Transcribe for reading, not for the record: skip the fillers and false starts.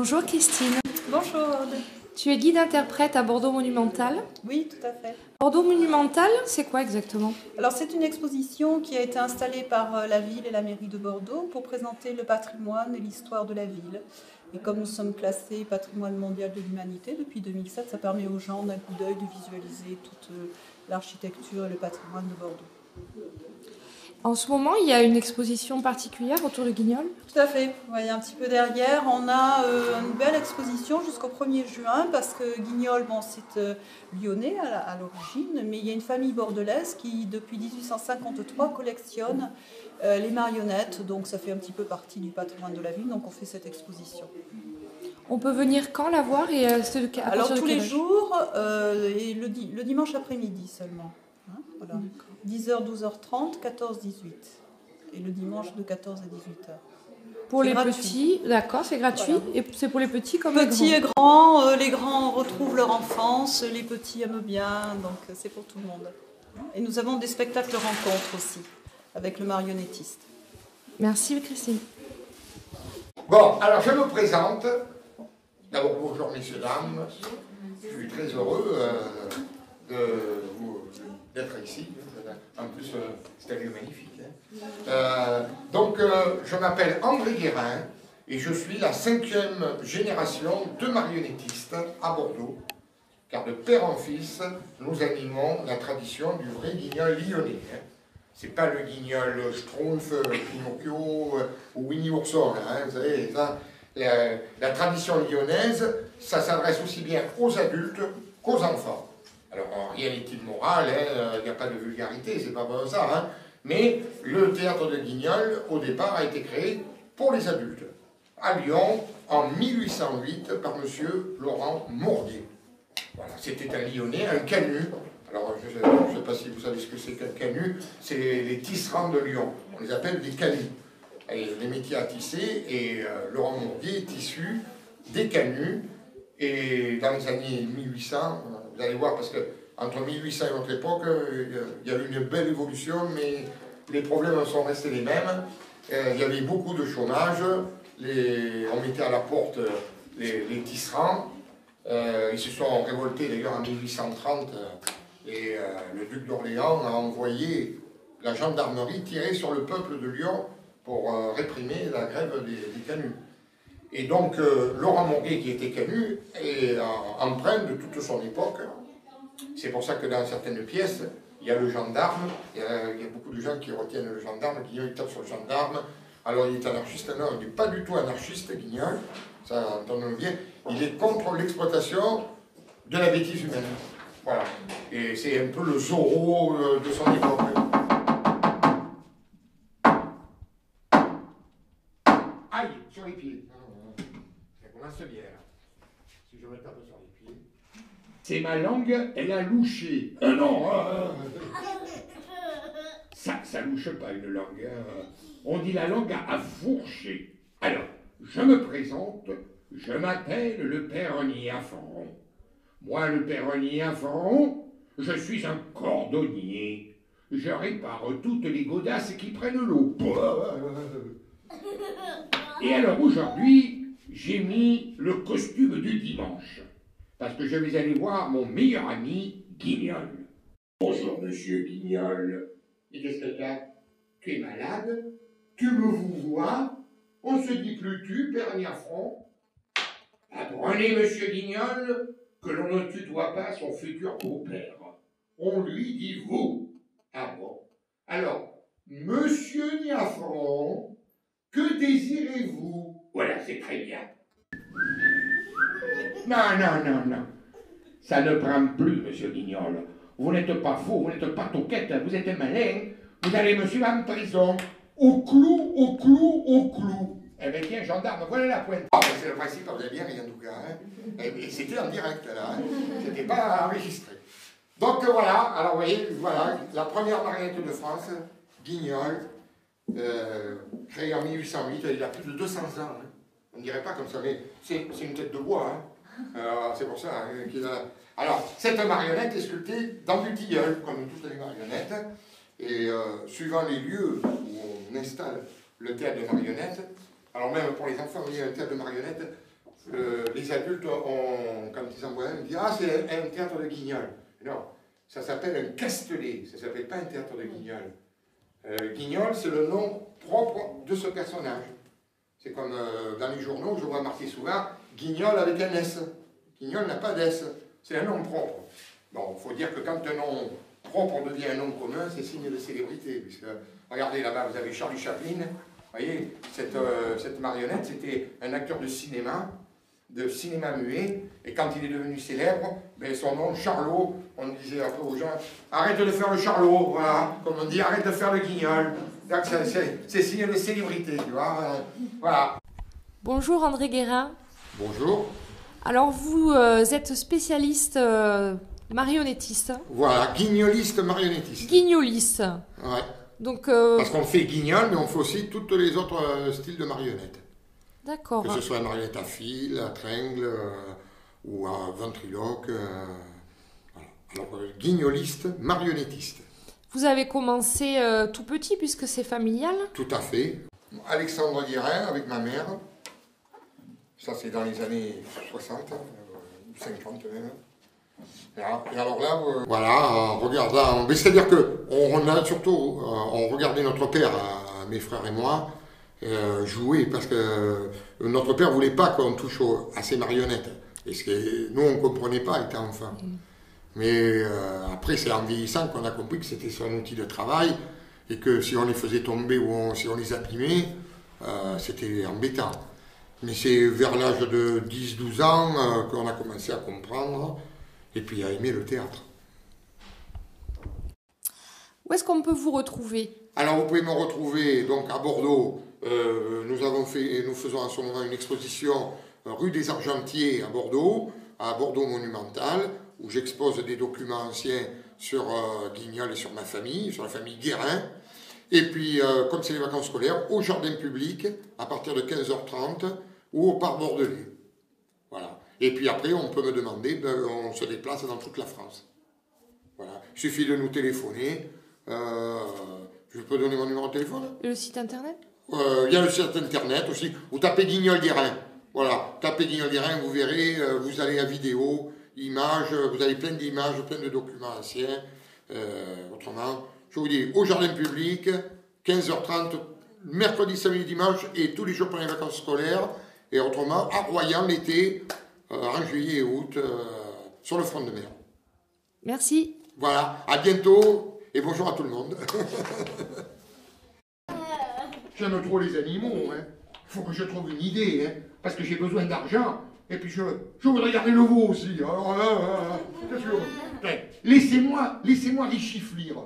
Bonjour Christine. Bonjour Aude. Tu es guide-interprète à Bordeaux Monumental. Oui, tout à fait. Bordeaux Monumental, c'est quoi exactement? Alors c'est une exposition qui a été installée par la ville et la mairie de Bordeaux pour présenter le patrimoine et l'histoire de la ville. Et comme nous sommes classés patrimoine mondial de l'humanité depuis 2007, ça permet aux gens d'un coup d'œil de visualiser toute l'architecture et le patrimoine de Bordeaux. En ce moment, il y a une exposition particulière autour de Guignol. Tout à fait. Vous voyez un petit peu derrière, on a une belle exposition jusqu'au 1er juin parce que Guignol, bon, c'est lyonnais à l'origine, mais il y a une famille bordelaise qui, depuis 1853, collectionne les marionnettes. Donc ça fait un petit peu partie du patrimoine de la ville, donc on fait cette exposition. On peut venir quand la voir et alors tous les jours et le dimanche après-midi seulement. Hein, voilà. 10h, 12h30, 14, 18. Et le dimanche de 14 à 18h. Pour les petits, d'accord, c'est gratuit. Voilà. Et c'est pour les petits comme petits les grands. Les grands retrouvent leur enfance, les petits aiment bien, donc c'est pour tout le monde. Et nous avons des spectacles rencontres aussi, avec le marionnettiste. Merci Christine. Bon, alors je me présente. D'abord, bonjour messieurs, dames. Je suis très heureux d'être ici. En plus, c'est un lieu magnifique. Je m'appelle André Guérin et je suis la 5e génération de marionnettistes à Bordeaux. Car de père en fils, nous animons la tradition du vrai guignol lyonnais. C'est pas le guignol Schtroumpf, Pinocchio ou Winnie Ourson. Vous savez, ça, la tradition lyonnaise, ça s'adresse aussi bien aux adultes qu'aux enfants. Alors, en réalité morale, il n'y a pas de vulgarité, c'est pas bon ça, hein. Mais le théâtre de Guignol, au départ, a été créé pour les adultes, à Lyon, en 1808, par M. Laurent Mourdier. Voilà, c'était un Lyonnais, un canut. Alors, je ne sais pas si vous savez ce que c'est qu'un canut, c'est les tisserands de Lyon, on les appelle des canuts. Et les métiers à tisser, et Laurent Mourdier est issu des canuts, et dans les années 1800, vous allez voir, parce que entre 1800 et notre époque, il y a eu une belle évolution, mais les problèmes sont restés les mêmes. Il y avait beaucoup de chômage, on mettait à la porte les tisserands. Ils se sont révoltés d'ailleurs en 1830, et le duc d'Orléans a envoyé la gendarmerie tirer sur le peuple de Lyon pour réprimer la grève des canuts. Et donc, Laurent Mourdier, qui était canut, est empreint de toute son époque. C'est pour ça que dans certaines pièces, il y a le gendarme, il y a beaucoup de gens qui retiennent le gendarme, Guignol tape sur le gendarme. Alors il est anarchiste, non, il n'est pas du tout anarchiste, Guignol, ça entendons bien. Il est contre l'exploitation de la bêtise humaine. Voilà. Et c'est un peu le Zorro de son époque. Aïe, sur les pieds. Ça commence bien là. Si je me tape sur les pieds. C'est ma langue, elle a louché. Non, ça louche pas une langue. On dit la langue a fourché. Alors, je me présente, je m'appelle le père Niafron. Moi, le père Niafron, je suis un cordonnier. Je répare toutes les godasses qui prennent l'eau. Et alors aujourd'hui, j'ai mis le costume du dimanche, parce que je vais aller voir mon meilleur ami, Guignol. Bonjour, monsieur Guignol. Et qu'est-ce que t'as? Tu es malade? Tu me vous vois? On se dit plus tu, père Niafron. Apprenez, monsieur Guignol, que l'on ne tutoie pas son futur beau-père. On lui dit vous. Ah bon? Alors, monsieur Niafron, que désirez-vous? Voilà, c'est très bien. Non. Ça ne prend plus, monsieur Guignol. Vous n'êtes pas fou, vous n'êtes pas toquette, vous êtes malin. Vous allez me suivre en prison. Au clou, au clou, au clou. Eh bien, tiens, gendarme, voilà la pointe. Oh, c'est le principe, vous avez bien rien en tout cas. Hein. Et c'était en direct, là. Hein. C'était pas enregistré. Donc voilà, alors vous voyez, voilà, la première marionnette de France, Guignol, créée en 1808, il a plus de 200 ans. Hein. On ne dirait pas comme ça, mais c'est une tête de bois. Hein. C'est pour ça qu'il a... Alors, cette marionnette est sculptée dans du tilleul, comme toutes les marionnettes. Et suivant les lieux où on installe le théâtre de marionnettes, alors même pour les enfants, il y a un théâtre de marionnettes, les adultes, quand ils en voient un, ils disent « Ah, c'est un théâtre de Guignol ». Non, ça s'appelle un castelet, ça ne s'appelle pas un théâtre de Guignol. Guignol, c'est le nom propre de ce personnage. C'est comme dans les journaux, je vois marqué souvent « Guignol avec un S ». Guignol n'a pas d'S, c'est un nom propre. Bon, il faut dire que quand un nom propre devient un nom commun, c'est signe de célébrité. Puisque, regardez là-bas, vous avez Charlie Chaplin. Vous voyez, cette marionnette, c'était un acteur de cinéma muet. Et quand il est devenu célèbre, ben, son nom, Charlot, on disait un peu aux gens, arrête de faire le Charlot, voilà. Comme on dit, arrête de faire le Guignol. C'est signe de célébrité, tu vois. Voilà. Bonjour André Guérin. Bonjour. Alors vous êtes spécialiste marionnettiste. Voilà, guignoliste marionnettiste. Guignoliste. Ouais. Donc, parce qu'on fait guignol, mais on fait aussi tous les autres styles de marionnettes. D'accord. Que ce soit une marionnette à fil, à tringle ou à ventriloque. Voilà. Alors, guignoliste marionnettiste. Vous avez commencé tout petit puisque c'est familial. Tout à fait. Alexandre Guérin avec ma mère. Ça, c'est dans les années 60, 50 même. Et alors là, voilà, en regardant, c'est-à-dire qu'on a surtout, on regardait notre père, mes frères et moi, jouer, parce que notre père ne voulait pas qu'on touche à ces marionnettes. Et ce que nous, on ne comprenait pas, étant enfant. Mais après, c'est en vieillissant qu'on a compris que c'était son outil de travail, et que si on les faisait tomber ou si on les abîmait, c'était embêtant. Mais c'est vers l'âge de 10-12 ans qu'on a commencé à comprendre et puis à aimer le théâtre. Où est-ce qu'on peut vous retrouver? Alors vous pouvez me retrouver donc à Bordeaux. Nous faisons en ce moment une exposition rue des Argentiers à Bordeaux Monumental, où j'expose des documents anciens sur Guignol et sur ma famille, sur la famille Guérin. Et puis, comme c'est les vacances scolaires, au jardin public, à partir de 15h30, ou au parc bordelais. Voilà. Et puis après, on peut me demander, on se déplace dans toute la France. Voilà. Il suffit de nous téléphoner. Je peux donner mon numéro de téléphone? Le site internet? Il y a le site internet aussi. Vous tapez Guignol Guérin. Voilà. Tapez Guignol Guérin, vous verrez, vous allez à vidéo, images, vous avez plein d'images, plein de documents anciens. Autrement, je vous dis, au jardin public, 15h30, mercredi, samedi, dimanche, et tous les jours pendant les vacances scolaires. Et autrement, à Royan, l'été, en juillet et août, sur le front de mer. Merci. Voilà, à bientôt, et bonjour à tout le monde. J'aime trop les animaux, hein. Il faut que je trouve une idée, hein, parce que j'ai besoin d'argent, et puis je voudrais garder le veau aussi. Alors, laissez-moi les chifflire.